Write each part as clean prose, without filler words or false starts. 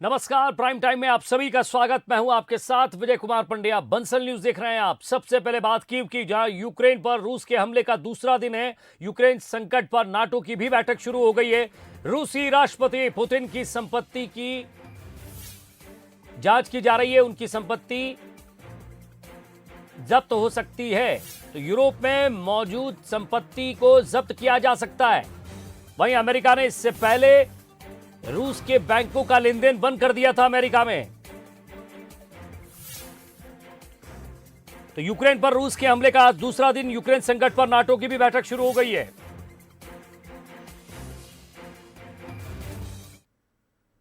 नमस्कार, prime time में आप सभी का स्वागत। मैं हूं आपके साथ विजय कुमार पंड्या। बंसल न्यूज देख रहे हैं आप। सबसे पहले बात कीव की, जहां यूक्रेन पर रूस के हमले का दूसरा दिन है। यूक्रेन संकट पर नाटो की भी बैठक शुरू हो गई है। रूसी राष्ट्रपति पुतिन की संपत्ति की जांच की जा रही है। उनकी संपत्ति जब्त हो सकती है, तो यूरोप में मौजूद संपत्ति को जब्त किया जा सकता है। वहीं अमेरिका ने इससे पहले रूस के बैंकों का लेन देन बंद कर दिया था अमेरिका में। तो यूक्रेन पर रूस के हमले का आज दूसरा दिन। यूक्रेन संकट पर नाटो की भी बैठक शुरू हो गई है।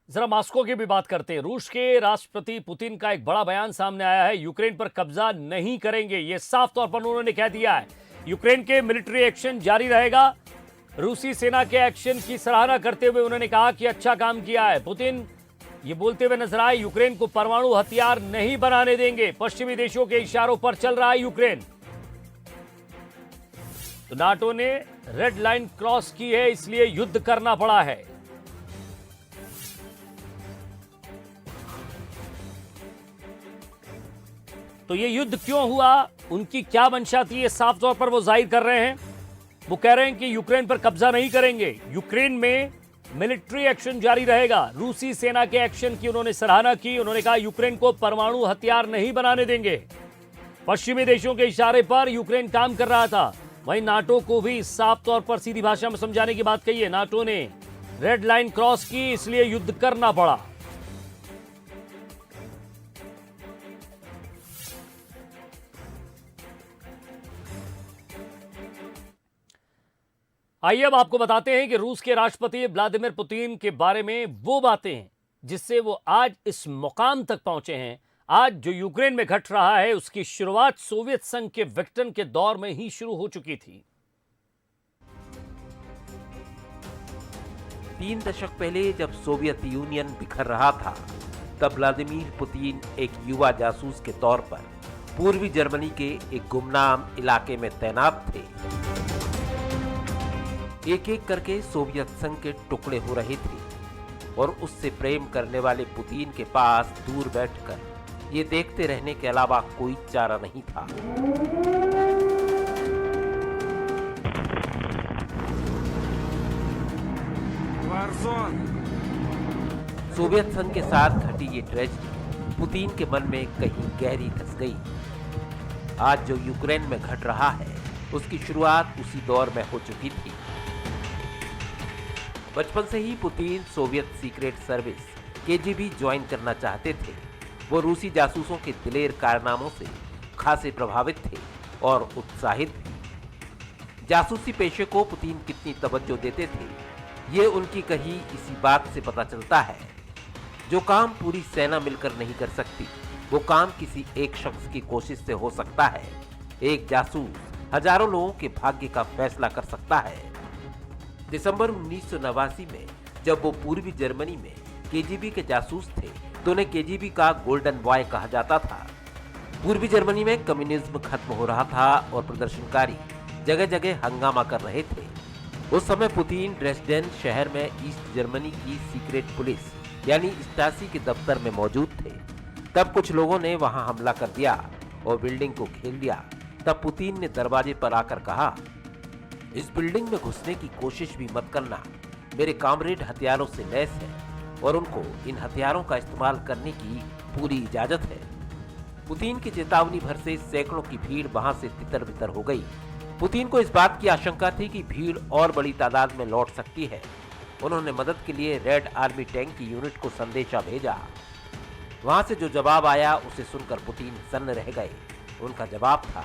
जरा मॉस्को की भी बात करते हैं। रूस के राष्ट्रपति पुतिन का एक बड़ा बयान सामने आया है। यूक्रेन पर कब्जा नहीं करेंगे, यह साफ तौर पर उन्होंने कह दिया है। यूक्रेन के मिलिट्री एक्शन जारी रहेगा। रूसी सेना के एक्शन की सराहना करते हुए उन्होंने कहा कि अच्छा काम किया है। पुतिन ये बोलते हुए नजर आए, यूक्रेन को परमाणु हथियार नहीं बनाने देंगे। पश्चिमी देशों के इशारों पर चल रहा है यूक्रेन। तो नाटो ने रेड लाइन क्रॉस की है, इसलिए युद्ध करना पड़ा है। तो ये युद्ध क्यों हुआ, उनकी क्या मंशा थी, ये साफ तौर पर वो जाहिर कर रहे हैं। वो कह रहे हैं कि यूक्रेन पर कब्जा नहीं करेंगे, यूक्रेन में मिलिट्री एक्शन जारी रहेगा। रूसी सेना के एक्शन की उन्होंने सराहना की। उन्होंने कहा यूक्रेन को परमाणु हथियार नहीं बनाने देंगे। पश्चिमी देशों के इशारे पर यूक्रेन काम कर रहा था। वहीं नाटो को भी साफ तौर पर सीधी भाषा में समझाने की बात कही है। नाटो ने रेड लाइन क्रॉस की, इसलिए युद्ध करना पड़ा। आइए अब आपको बताते हैं कि रूस के राष्ट्रपति व्लादिमीर पुतिन के बारे में वो बातें हैं जिससे वो आज इस मुकाम तक पहुंचे हैं। आज जो यूक्रेन में घट रहा है, उसकी शुरुआत सोवियत संघ के विघटन के दौर में ही शुरू हो चुकी थी। 3 दशक पहले जब सोवियत यूनियन बिखर रहा था, तब व्लादिमीर पुतिन एक युवा जासूस के तौर पर पूर्वी जर्मनी के एक गुमनाम इलाके में तैनात थे। एक एक करके सोवियत संघ के टुकड़े हो रहे थे और उससे प्रेम करने वाले पुतिन के पास दूर बैठकर ये देखते रहने के अलावा कोई चारा नहीं था। सोवियत संघ के साथ घटी ये ट्रेजेडी पुतिन के मन में कहीं गहरी धंस गई। आज जो यूक्रेन में घट रहा है, उसकी शुरुआत उसी दौर में हो चुकी थी। बचपन से ही Putin Soviet secret service KGB join करना चाहते थे। वो रूसी जासूसों के दिलेर कारनामों से खासे प्रभावित थे और उत्साहित भी। जासूसी पेशे को पुतिन कितनी तवज्जो देते थे, ये उनकी कही इसी बात से पता चलता है। जो काम पूरी सेना मिलकर नहीं कर सकती, वो काम किसी एक शख्स की कोशिश से हो सकता है। एक जासूस हजारों लोगों के भाग्य का फैसला कर सकता है। दिसंबर 1989 में जब वो पूर्वी जर्मनी में केजीबी के जासूस थे, तो उन्हें केजीबी का गोल्डन बॉय कहा जाता था। पूर्वी जर्मनी में कम्युनिज्म खत्म हो रहा था और प्रदर्शनकारी जगह जगह हंगामा कर रहे थे। उस समय पुतिन ड्रेसडेन शहर में ईस्ट जर्मनी की सीक्रेट पुलिस यानी स्टासी के दफ्तर में मौजूद थे। तब कुछ लोगों ने वहां हमला कर दिया और बिल्डिंग को घेर लिया। तब पुतिन ने दरवाजे पर आकर कहा, इस बिल्डिंग में घुसने की कोशिश भी मत करना। मेरे कामरेड हथियारों से लैस हैं और उनको इन हथियारों का इस्तेमाल करने की पूरी इजाजत है। पुतिन की चेतावनी भर से सैकड़ों की भीड़ वहां से तितर बितर हो गई। पुतिन को इस बात की आशंका थी कि भीड़ और बड़ी तादाद में लौट सकती है। उन्होंने मदद के लिए रेड आर्मी टैंक की यूनिट को संदेशा भेजा। वहां से जो जवाब आया, उसे सुनकर पुतिन सन्न रह गए। उनका जवाब था,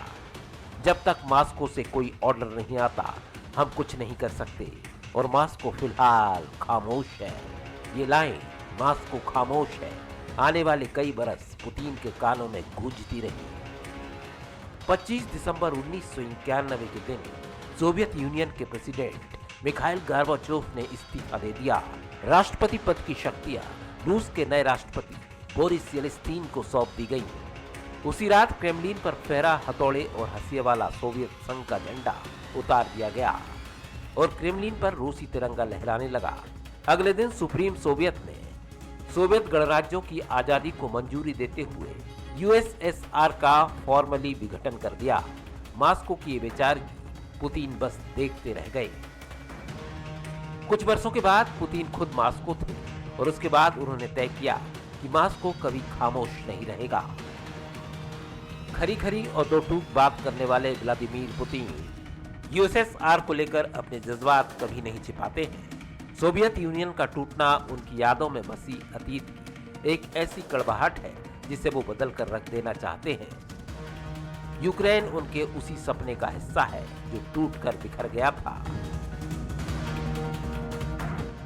जब तक मॉस्को से कोई ऑर्डर नहीं आता, हम कुछ नहीं कर सकते और मॉस्को फिलहाल खामोश है। ये लाइन मॉस्को खामोश है आने वाले कई बरस पुतिन के कानों में गूंजती रही। 25 दिसंबर 1991 के दिन सोवियत यूनियन के प्रेसिडेंट मिखाइल गोर्बाचोव ने इस्तीफा दे दिया। राष्ट्रपति पद की शक्तियां रूस के नए राष्ट्रपति बोरिस येल्त्सिन को सौंप दी गई। उसी रात क्रेमलिन पर फहरा हथौड़े और हंसिए वाला सोवियत संघ का झंडा उतार दिया गया और क्रेमलिन पर रूसी तिरंगा लहराने लगा। अगले दिन सुप्रीम सोवियत ने सोवियत गणराज्यों की आजादी को मंजूरी देते हुए यूएसएसआर का फॉर्मली विघटन कर दिया। मास्को की ये बेचारगी पुतिन बस देखते रह गए। कुछ वर्षों के बाद पुतिन खुद मास्को थे और उसके बाद उन्होंने तय किया कि मास्को कभी खामोश नहीं रहेगा। खरी खरी और दो टूक बात करने वाले व्लादिमीर पुतिन यूएसएसआर को लेकर अपने जज्बात कभी नहीं छिपाते हैं। सोवियत यूनियन का टूटना उनकी यादों में बसी अतीत की एक ऐसी कड़वाहट है जिसे वो बदल कर रख देना चाहते हैं। यूक्रेन उनके उसी सपने का हिस्सा है जो टूट कर बिखर गया था।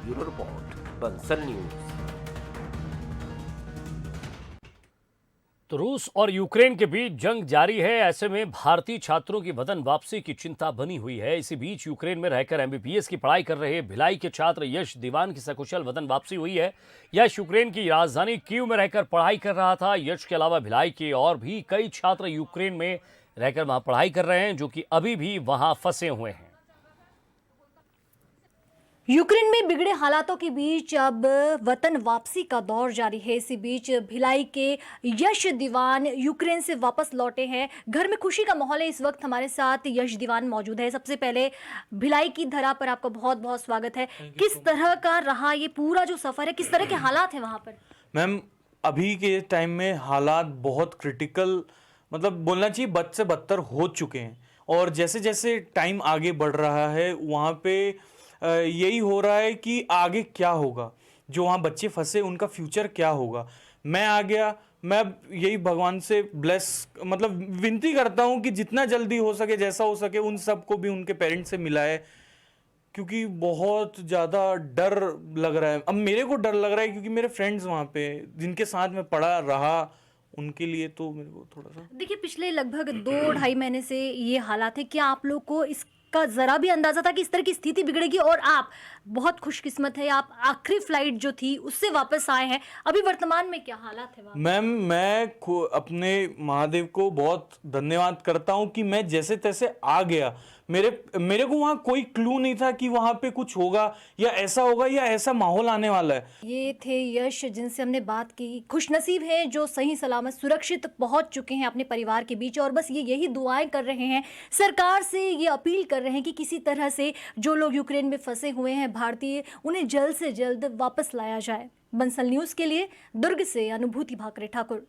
Bureau report, Bansal news. तो रूस और यूक्रेन के बीच जंग जारी है। ऐसे में भारतीय छात्रों की वतन वापसी की चिंता बनी हुई है। इसी बीच यूक्रेन में रहकर एमबीबीएस की पढ़ाई कर रहे भिलाई के छात्र यश दीवान की सकुशल वतन वापसी हुई है। यश यूक्रेन की राजधानी कीव में रहकर पढ़ाई कर रहा था। यश के अलावा भिलाई के और भी कई छात्र यूक्रेन में रहकर वहां पढ़ाई कर रहे हैं, जो कि अभी भी वहां फंसे हुए हैं। यूक्रेन में बिगड़े हालातों के बीच अब वतन वापसी का दौर जारी है। इसी बीच भिलाई के यश दीवान यूक्रेन से वापस लौटे हैं। घर में खुशी का माहौल है। इस वक्त हमारे साथ यश दीवान मौजूद है। सबसे पहले भिलाई की धरा पर आपका बहुत बहुत स्वागत है। किस तरह का रहा ये पूरा जो सफर है, किस तरह के हालात हैं वहां पर? मैम, अभी के टाइम में हालात बहुत क्रिटिकल, मतलब बोलना चाहिए बद से बदतर हो चुके हैं। और जैसे जैसे टाइम आगे बढ़ रहा है वहाँ पे यही हो रहा है कि आगे क्या होगा, जो वहाँ बच्चे फंसे उनका फ्यूचर क्या होगा। मैं आ गया, मैं यही भगवान से मतलब विनती करता हूँ कि जितना जल्दी हो सके, जैसा हो सके, उन सबको भी उनके पेरेंट्स से मिलाए, क्योंकि बहुत ज़्यादा डर लग रहा है। अब मेरे को डर लग रहा है क्योंकि मेरे फ्रेंड्स वहाँ पे जिनके साथ मैं पढ़ा रहा, उनके लिए तो मेरे को थोड़ा सा। देखिए, पिछले लगभग 2-2.5 महीने से ये हालात है। क्या आप लोग को इसका जरा भी अंदाजा था कि इस तरह की स्थिति बिगड़ेगी? और आप बहुत खुशकिस्मत है, आप आखिरी फ्लाइट जो थी उससे वापस आए हैं। अभी वर्तमान में क्या हालात है वहाँ? मैम, मैं अपने महादेव को बहुत धन्यवाद करता हूँ कि मैं जैसे तैसे आ गया। मेरे को वहाँ कोई क्लू नहीं था कि वहाँ पे कुछ होगा या ऐसा माहौल आने वाला है। ये थे यश, जिनसे हमने बात की। खुशनसीब हैं जो सही सलामत सुरक्षित पहुंच चुके हैं अपने परिवार के बीच, और बस ये यही दुआएं कर रहे हैं, सरकार से ये अपील कर रहे हैं कि किसी तरह से जो लोग यूक्रेन में फंसे हुए हैं भारतीय, उन्हें जल्द से जल्द वापस लाया जाए। बंसल न्यूज के लिए दुर्ग से अनुभूति भाकरे ठाकुर।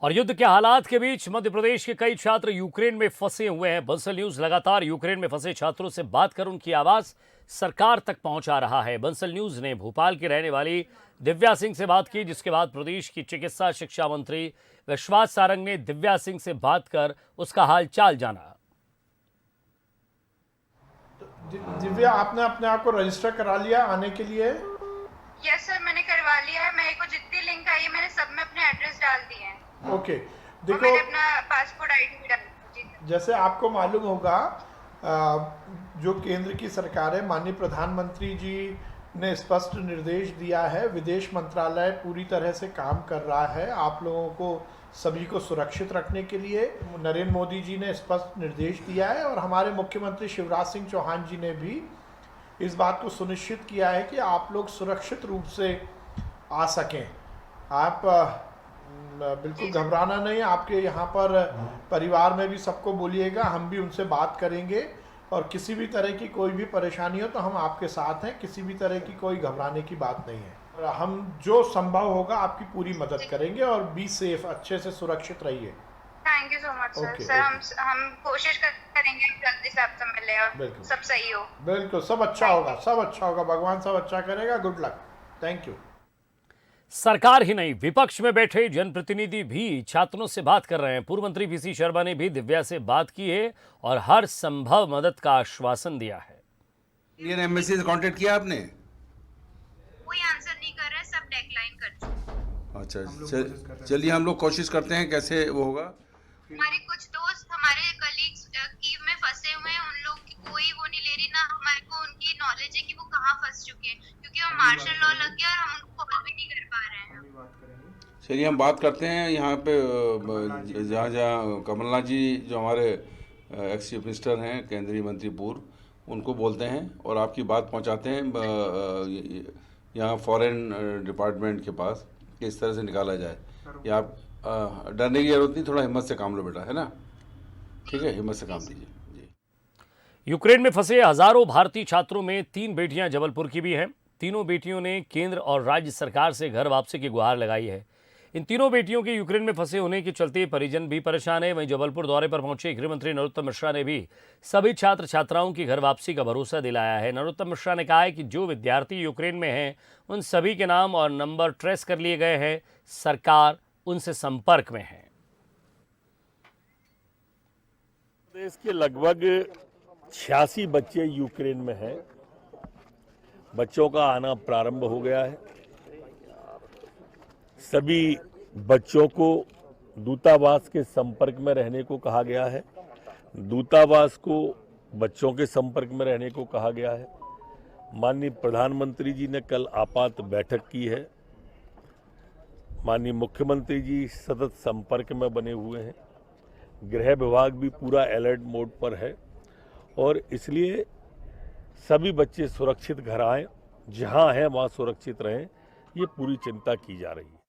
और युद्ध के हालात के बीच मध्य प्रदेश के कई छात्र यूक्रेन में फंसे हुए हैं। बंसल न्यूज लगातार यूक्रेन में फंसे छात्रों से बात कर उनकी आवाज सरकार तक पहुंचा रहा है। बंसल न्यूज ने भोपाल की रहने वाली दिव्या सिंह से बात की, जिसके बाद प्रदेश की चिकित्सा शिक्षा मंत्री विश्वास सारंग ने दिव्या सिंह से बात कर उसका हाल चाल जाना। दिव्या, आपने अपने आप को रजिस्टर करा लिया आने के लिए? यस सर, मैंने करवा लिया है। मेरे को जितनी लिंक आई है मैंने सब में अपने एड्रेस डाल दिए हैं। ओके, देखो मैंने अपना पासपोर्ट आईडी भी डाल दी। जैसे आपको मालूम होगा, जो केंद्र की सरकार है, माननीय प्रधानमंत्री जी ने स्पष्ट निर्देश दिया है। विदेश मंत्रालय पूरी तरह से काम कर रहा है आप लोगों को, सभी को सुरक्षित रखने के लिए। नरेंद्र मोदी जी ने स्पष्ट निर्देश दिया है और हमारे मुख्यमंत्री शिवराज सिंह चौहान जी ने भी इस बात को सुनिश्चित किया है कि आप लोग सुरक्षित रूप से आ सकें। आप बिल्कुल घबराना नहीं। आपके यहाँ पर परिवार में भी सबको बोलिएगा, हम भी उनसे बात करेंगे, और किसी भी तरह की कोई भी परेशानी हो तो हम आपके साथ हैं। किसी भी तरह की कोई घबराने की बात नहीं है। हम जो संभव होगा आपकी पूरी मदद करेंगे, और बी सेफ, अच्छे से सुरक्षित रहिए। Thank you so much sir. Sir हम कोशिश करेंगे जल्दी से आपसे मिले और सब सही हो। बिल्कुल, सब अच्छा होगा, सब अच्छा होगा। भगवान सब अच्छा करेगा। Good luck. Thank you. सरकार ही नहीं, विपक्ष में बैठे जनप्रतिनिधि भी छात्रों से बात कर रहे हैं। पूर्व मंत्री पीसी शर्मा ने भी दिव्या से बात की है और हर संभव मदद का आश्वासन दिया है। इंडियन एम्बेसी से कांटेक्ट किया आपने? कोई आंसर नहीं कर रहा है, सब डेक्लाइन कर चुके। अच्छा, चलिए हम लोग कोशिश करते हैं कैसे वो होगा। हमारे कुछ दोस्त, हमारे कलीग्स कीव में फंसे हुए हैं, उन लोग की कोई वो नहीं ले रही ना। हमारे को उनकी नॉलेज है कि वो कहाँ फंस चुके हैं, क्योंकि वो मार्शल लॉ लग गया और हम उनको कॉल भी नहीं कर पा रहे हैं। चलिए हम बात करते हैं यहाँ पे, जहाँ कमलनाथ जी जो हमारे एक्स चीफ मिनिस्टर हैं, केंद्रीय मंत्री पूर्व, उनको बोलते हैं और आपकी बात पहुँचाते हैं। यहाँ फॉरेन डिपार्टमेंट के पास कि इस तरह से निकाला जाए। या आप डरने की जरूरत नहीं, थोड़ा हिम्मत से काम लो बेटा, है ना? ठीक है, हिम्मत से काम लीजिए जी। यूक्रेन में फंसे हजारों भारतीय छात्रों में 3 बेटियां जबलपुर की भी हैं। तीनों बेटियों ने केंद्र और राज्य सरकार से घर वापसी की गुहार लगाई है। इन तीनों बेटियों के यूक्रेन में फंसे होने के चलते परिजन भी परेशान है। वहीं जबलपुर दौरे पर पहुंचे गृह मंत्री नरोत्तम मिश्रा ने भी सभी छात्र छात्राओं की घर वापसी का भरोसा दिलाया है। नरोत्तम मिश्रा ने कहा है कि जो विद्यार्थी यूक्रेन में हैं उन सभी के नाम और नंबर ट्रेस कर लिए गए हैं। सरकार उनसे संपर्क में है। देश के लगभग 86 बच्चे यूक्रेन में हैं। बच्चों का आना प्रारंभ हो गया है। सभी बच्चों को दूतावास के संपर्क में रहने को कहा गया है। दूतावास को बच्चों के संपर्क में रहने को कहा गया है। माननीय प्रधानमंत्री जी ने कल आपात बैठक की है। माननीय मुख्यमंत्री जी सतत संपर्क में बने हुए हैं। गृह विभाग भी पूरा अलर्ट मोड पर है और इसलिए सभी बच्चे सुरक्षित घर आएं, जहां हैं वहां सुरक्षित रहें, ये पूरी चिंता की जा रही है।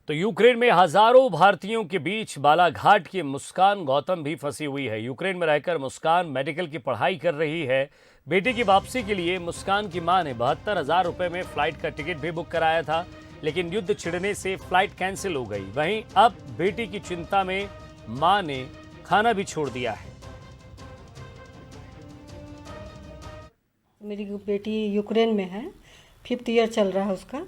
तो यूक्रेन में हजारों भारतीयों के बीच बालाघाट की मुस्कान गौतम भी फंसी हुई है। यूक्रेन में रहकर मुस्कान मेडिकल की पढ़ाई कर रही है। बेटे की वापसी के लिए मुस्कान की मां ने 72,000 रुपए में फ्लाइट का टिकट भी बुक कराया था, लेकिन युद्ध छिड़ने से फ्लाइट कैंसिल हो गई। वहीं अब बेटी की चिंता में मां ने खाना भी छोड़ दिया है। मेरी बेटी यूक्रेन में है, 5th ईयर चल रहा है उसका,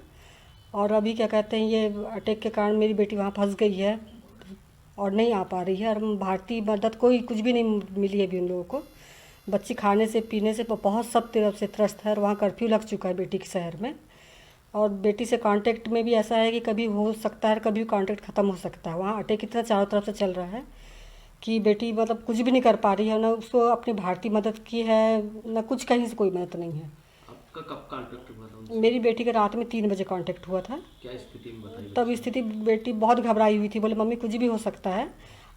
और अभी क्या कहते हैं ये अटैक के कारण मेरी बेटी वहाँ फंस गई है और नहीं आ पा रही है। और भारतीय मदद कोई कुछ भी नहीं मिली है अभी उन लोगों को। बच्ची खाने से पीने से बहुत सब तरफ से त्रस्त है और वहाँ कर्फ्यू लग चुका है बेटी के शहर में। और बेटी से कांटेक्ट में भी ऐसा है कि कभी हो सकता है, कभी कांटेक्ट ख़त्म हो सकता है। वहाँ अटैक इतना चारों तरफ से चल रहा है कि बेटी मतलब कुछ भी नहीं कर पा रही है। ना उसको अपनी भारतीय मदद की है, ना कुछ कहीं से कोई मदद नहीं है। आपका कब कांटेक्ट हुआ था उनसे? मेरी बेटी का रात में 3 बजे कांटेक्ट हुआ था। क्या स्थिति में बताइए? तब स्थिति बेटी बहुत घबराई हुई थी। बोले मम्मी कुछ भी हो सकता है,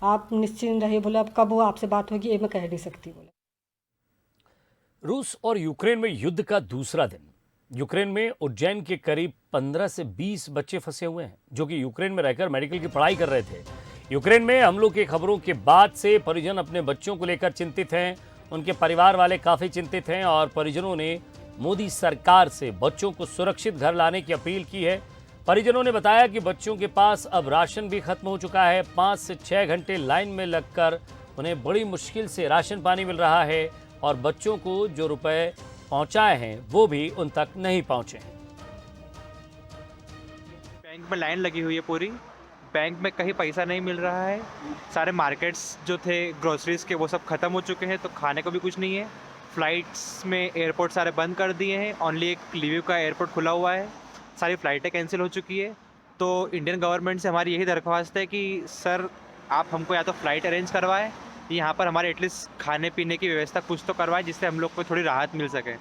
आप निश्चिंत रहिए। बोले अब कब वो आपसे बात होगी ये मैं कह नहीं सकती। बोले रूस और यूक्रेन में युद्ध का दूसरा दिन। यूक्रेन में उज्जैन के करीब 15 से 20 बच्चे फंसे हुए हैं, जो कि यूक्रेन में रहकर मेडिकल की पढ़ाई कर रहे थे। यूक्रेन में हमलों की खबरों के बाद से परिजन अपने बच्चों को लेकर चिंतित हैं। उनके परिवार वाले काफ़ी चिंतित हैं और परिजनों ने मोदी सरकार से बच्चों को सुरक्षित घर लाने की अपील की है। परिजनों ने बताया कि बच्चों के पास अब राशन भी खत्म हो चुका है। 5 से 6 घंटे लाइन में लगकर उन्हें बड़ी मुश्किल से राशन पानी मिल रहा है और बच्चों को जो रुपए पहुंचाए हैं वो भी उन तक नहीं पहुंचे हैं। बैंक में लाइन लगी हुई है पूरी, बैंक में कहीं पैसा नहीं मिल रहा है। सारे मार्केट्स जो थे ग्रोसरीज के वो सब ख़त्म हो चुके हैं, तो खाने को भी कुछ नहीं है। फ़्लाइट्स में एयरपोर्ट सारे बंद कर दिए हैं, ओनली एक लिविव का एयरपोर्ट खुला हुआ है। सारी फ़्लाइटें कैंसिल हो चुकी है। तो इंडियन गवर्नमेंट से हमारी यही दरख्वास्त है कि सर आप हमको या तो फ़्लाइट अरेंज करवाएं, यहाँ पर हमारे एटलीस्ट खाने पीने की व्यवस्था कुछ तो करवाएं, जिससे हम लोग को थोड़ी राहत मिल सके।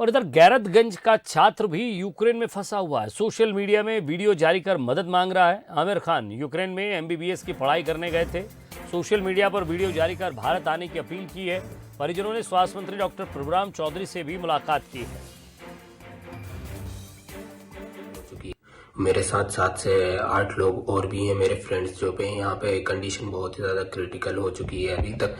और इधर गैरतगंज का छात्र भी यूक्रेन में फंसा हुआ है। सोशल मीडिया में वीडियो जारी कर मदद मांग रहा है। आमिर खान यूक्रेन में MBBS की पढ़ाई करने गए थे। सोशल मीडिया पर वीडियो जारी कर भारत आने की अपील की है। परिजनों ने स्वास्थ्य मंत्री डॉक्टर प्रभुराम चौधरी से भी मुलाकात की है। मेरे साथ 7 से 8 लोग और भी हैं मेरे फ्रेंड्स जो पे यहाँ पे कंडीशन बहुत ही ज़्यादा क्रिटिकल हो चुकी है। अभी तक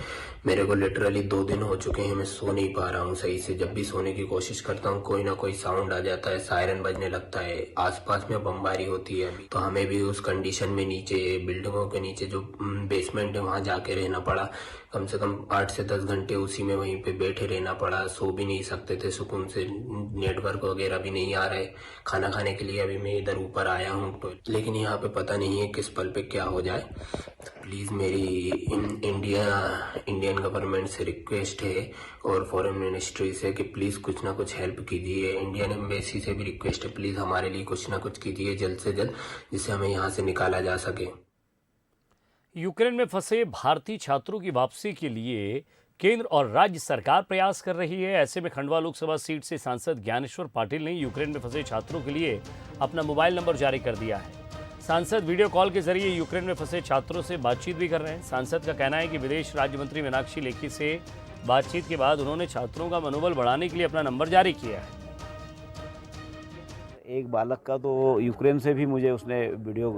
मेरे को लिटरली 2 दिन हो चुके हैं, मैं सो नहीं पा रहा हूँ सही से। जब भी सोने की कोशिश करता हूँ कोई ना कोई साउंड आ जाता है, सायरन बजने लगता है, आसपास में बमबारी होती है। अभी तो हमें भी उस कंडीशन में नीचे बिल्डिंगों के नीचे जो बेसमेंट है वहाँ जाके रहना पड़ा। कम से कम 8 से 10 घंटे उसी में वहीं पे बैठे रहना पड़ा। सो भी नहीं सकते थे सुकून से, नेटवर्क वगैरह भी नहीं आ रहे। खाना खाने के लिए अभी मैं इधर ऊपर आया हूँ, तो लेकिन यहाँ पे पता नहीं है किस पल पे क्या हो जाए। तो प्लीज़ मेरी इंडियन गवर्नमेंट से रिक्वेस्ट है और फॉरेन मिनिस्ट्री से कि प्लीज़ कुछ ना कुछ हेल्प कीजिए। इंडियन एम्बेसी से भी रिक्वेस्ट है, प्लीज़ हमारे लिए कुछ ना कुछ कीजिए जल्द से जल्द, जिससे हमें यहाँ से निकाला जा सके। यूक्रेन में फंसे भारतीय छात्रों की वापसी के लिए केंद्र और राज्य सरकार प्रयास कर रही है। ऐसे में खंडवा लोकसभा सीट से सांसद ज्ञानेश्वर पाटिल ने यूक्रेन में फंसे छात्रों के लिए अपना मोबाइल नंबर जारी कर दिया है। सांसद वीडियो कॉल के जरिए यूक्रेन में फंसे छात्रों से बातचीत भी कर रहे हैं। सांसद का कहना है कि विदेश राज्य मंत्री मीनाक्षी लेखी से बातचीत के बाद उन्होंने छात्रों का मनोबल बढ़ाने के लिए अपना नंबर जारी किया है। एक बालक का तो यूक्रेन से भी मुझे उसने वीडियो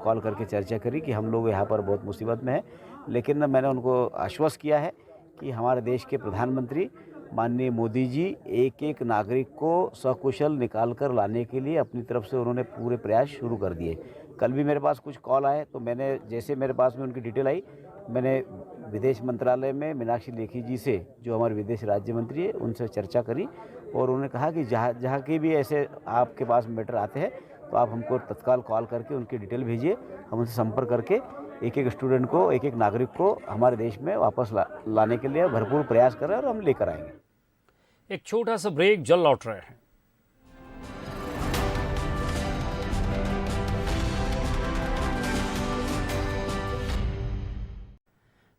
कॉल करके चर्चा करी कि हम लोग यहाँ पर बहुत मुसीबत में हैं, लेकिन मैंने उनको आश्वस्त किया है कि हमारे देश के प्रधानमंत्री माननीय मोदी जी एक एक नागरिक को सकुशल निकाल कर लाने के लिए अपनी तरफ से उन्होंने पूरे प्रयास शुरू कर दिए। कल भी मेरे पास कुछ कॉल आए तो मैंने जैसे मेरे पास में उनकी डिटेल आई, मैंने विदेश मंत्रालय में मीनाक्षी लेखी जी से, जो हमारे विदेश राज्य मंत्री है, उनसे चर्चा करी और उन्होंने कहा कि जहाँ के भी ऐसे आपके पास मैटर आते हैं तो आप हमको तत्काल कॉल करके उनकी डिटेल भेजिए, हम उनसे संपर्क करके एक एक स्टूडेंट को, एक एक नागरिक को हमारे देश में वापस लाने के लिए भरपूर प्रयास कर रहे हैं और हम लेकर आएंगे। एक छोटा सा ब्रेक, जल्द लौट रहे हैं।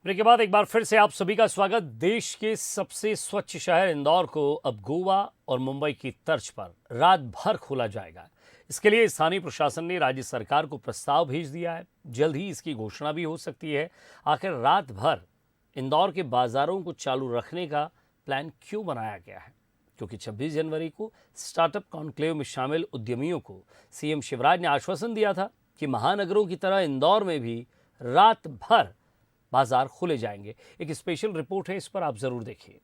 ब्रेक के बाद एक बार फिर से आप सभी का स्वागत। देश के सबसे स्वच्छ शहर इंदौर को अब गोवा और मुंबई की तर्ज पर रात भर खोला जाएगा। इसके लिए स्थानीय प्रशासन ने राज्य सरकार को प्रस्ताव भेज दिया है। जल्द ही इसकी घोषणा भी हो सकती है। आखिर रात भर इंदौर के बाजारों को चालू रखने का प्लान क्यों बनाया गया है? क्योंकि 26 जनवरी को स्टार्टअप कॉन्क्लेव में शामिल उद्यमियों को सीएम शिवराज ने आश्वासन दिया था कि महानगरों की तरह इंदौर में भी रात भर बाजार खुले जाएंगे। एक स्पेशल रिपोर्ट है, इस पर आप जरूर देखिए।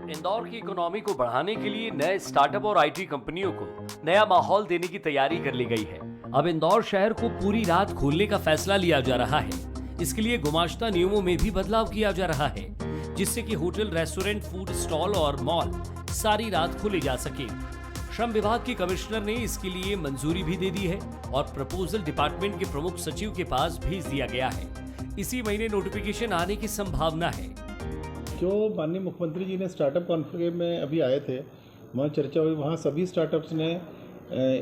इंदौर की इकोनॉमी को बढ़ाने के लिए नए स्टार्टअप और आईटी कंपनियों को नया माहौल देने की तैयारी कर ली गई है। अब इंदौर शहर को पूरी रात खोलने का फैसला लिया जा रहा है। इसके लिए गुमाश्ता नियमों में भी बदलाव किया जा रहा है, जिससे कि होटल, रेस्टोरेंट, फूड स्टॉल और मॉल सारी रात खोले जा सके। श्रम विभाग के कमिश्नर ने इसके लिए मंजूरी भी दे दी है और प्रपोजल डिपार्टमेंट के प्रमुख सचिव के पास भेज दिया गया है। इसी महीने नोटिफिकेशन आने की संभावना है। जो माननीय मुख्यमंत्री जी ने स्टार्टअप कॉन्फ्रेंस में अभी आए थे, वहाँ चर्चा हुई, वहाँ सभी स्टार्टअप्स ने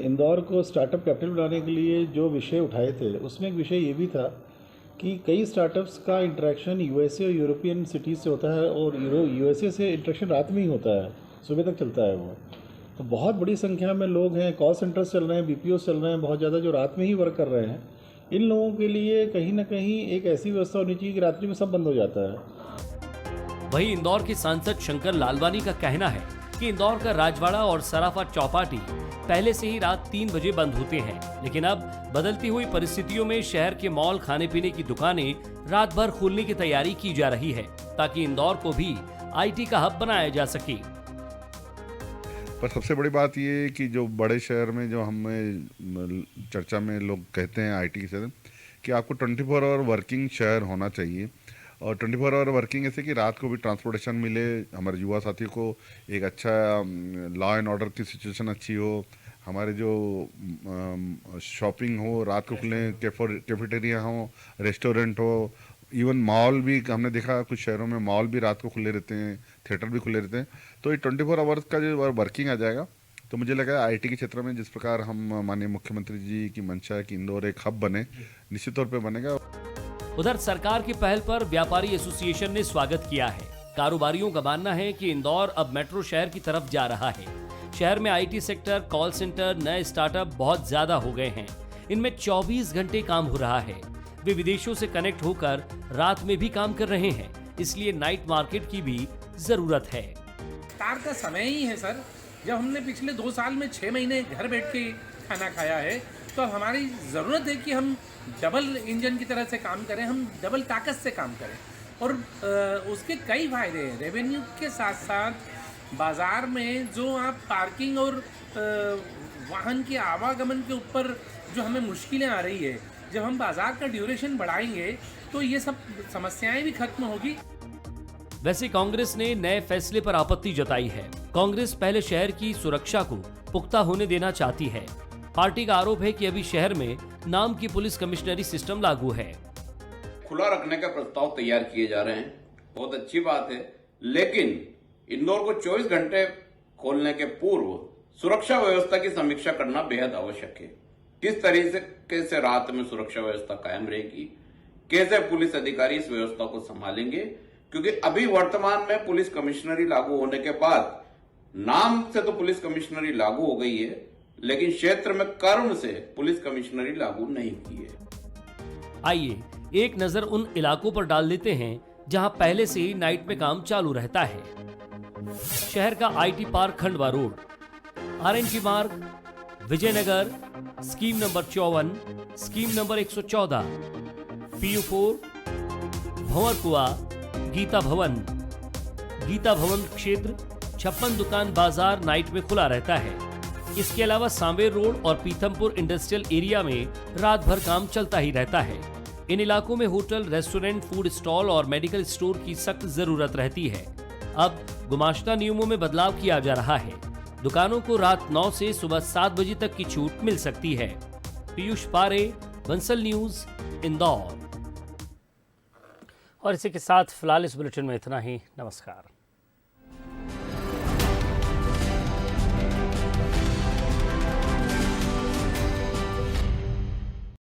इंदौर को स्टार्टअप कैपिटल बनाने के लिए जो विषय उठाए थे, उसमें एक विषय ये भी था कि कई स्टार्टअप्स का इंटरेक्शन यूएसए और यूरोपियन सिटीज़ से होता है और यूएसए से इंटरेक्शन रात में ही होता है, सुबह तक चलता है वो। तो बहुत बड़ी संख्या में लोग हैं, कॉल सेंटर्स चल रहे हैं, बीपीओ चल रहे हैं बहुत ज़्यादा, जो रात में ही वर्क कर रहे हैं। इन लोगों के लिए कहीं ना कहीं एक ऐसी व्यवस्था होनी चाहिए कि रात्रि में सब बंद हो जाता है। वहीं इंदौर के सांसद शंकर लालवानी का कहना है कि इंदौर का राजवाड़ा और सराफा चौपाटी पहले से ही रात 3 बजे बंद होते हैं, लेकिन अब बदलती हुई परिस्थितियों में शहर के मॉल, खाने पीने की दुकानें रात भर खोलने की तैयारी की जा रही है, ताकि इंदौर को भी आईटी का हब बनाया जा सके। पर सबसे बड़ी बात ये है कि जो बड़े शहर में जो हमें चर्चा में लोग कहते हैं आईटी से, कि आपको 24 आवर वर्किंग शहर होना चाहिए। और 24 आवर वर्किंग ऐसे कि रात को भी ट्रांसपोर्टेशन मिले, हमारे युवा साथी को एक अच्छा लॉ एंड ऑर्डर की सिचुएशन अच्छी हो, हमारे जो शॉपिंग हो रात को खुले, कैफेटेरिया हो, रेस्टोरेंट हो, इवन मॉल भी हमने देखा कुछ शहरों में मॉल भी रात को खुले रहते हैं, थिएटर भी खुले रहते हैं। तो ये 24 आवर्स का जो वर्किंग आ जाएगा, तो मुझे लगा आईटी के क्षेत्र में जिस प्रकार हम माननीय मुख्यमंत्री जी की मंशा है कि इंदौर एक हब बने, निश्चित तौर पे बनेगा। उधर सरकार की पहल पर व्यापारी एसोसिएशन ने स्वागत किया है। कारोबारियों का मानना है कि इंदौर अब मेट्रो शहर की तरफ जा रहा है। शहर में आईटी सेक्टर, कॉल सेंटर, नए स्टार्टअप बहुत ज्यादा हो गए हैं। इनमें 24 घंटे काम हो रहा है। वे विदेशों से कनेक्ट होकर रात में भी काम कर रहे हैं, इसलिए नाइट मार्केट की भी जरूरत है। स्टार का समय ही है सर। जब हमने पिछले 2 साल में 6 महीने घर बैठ के खाना खाया है, तो हमारी ज़रूरत है कि हम डबल इंजन की तरह से काम करें, हम डबल ताकत से काम करें। और उसके कई फायदे हैं। रेवेन्यू के साथ साथ बाज़ार में जो आप पार्किंग और वाहन के आवागमन के ऊपर जो हमें मुश्किलें आ रही है, जब हम बाज़ार का ड्यूरेशन बढ़ाएंगे तो ये सब समस्याएं भी खत्म होगी। वैसे कांग्रेस ने नए फैसले पर आपत्ति जताई है। कांग्रेस पहले शहर की सुरक्षा को पुख्ता होने देना चाहती है। पार्टी का आरोप है कि अभी शहर में नाम की पुलिस कमिश्नरी सिस्टम लागू है। खुला रखने का प्रस्ताव तैयार किए जा रहे हैं, बहुत अच्छी बात है, लेकिन इंदौर को 24 घंटे खोलने के पूर्व सुरक्षा व्यवस्था की समीक्षा करना बेहद आवश्यक है। किस तरीके से रात में सुरक्षा व्यवस्था कायम रहेगी, कैसे पुलिस अधिकारी इस व्यवस्था को संभालेंगे, क्योंकि अभी वर्तमान में पुलिस कमिश्नरी लागू होने के बाद नाम से तो पुलिस कमिश्नरी लागू हो गई है, लेकिन क्षेत्र में कर्म से पुलिस कमिश्नरी लागू नहीं हुई है। आइए एक नजर उन इलाकों पर डाल देते हैं जहां पहले से ही नाइट में काम चालू रहता है। शहर का IT park Khandwa road, RNG मार्ग, Vijaynagar scheme number 54, scheme number 114, PU4 Bhanwarkuan, Geeta Bhawan क्षेत्र 56 दुकान बाजार नाइट में खुला रहता है। इसके अलावा सांवेर रोड और पीथमपुर इंडस्ट्रियल एरिया में रात भर काम चलता ही रहता है। इन इलाकों में होटल, रेस्टोरेंट, फूड स्टॉल और मेडिकल स्टोर की सख्त जरूरत रहती है। अब गुमाश्ता नियमों में बदलाव किया जा रहा है। दुकानों को रात 9 से सुबह 7 बजे तक की छूट मिल सकती है। पीयूष पारे, बंसल न्यूज, इंदौर। और इसी के साथ फिलहाल इस बुलेटिन में इतना ही। नमस्कार।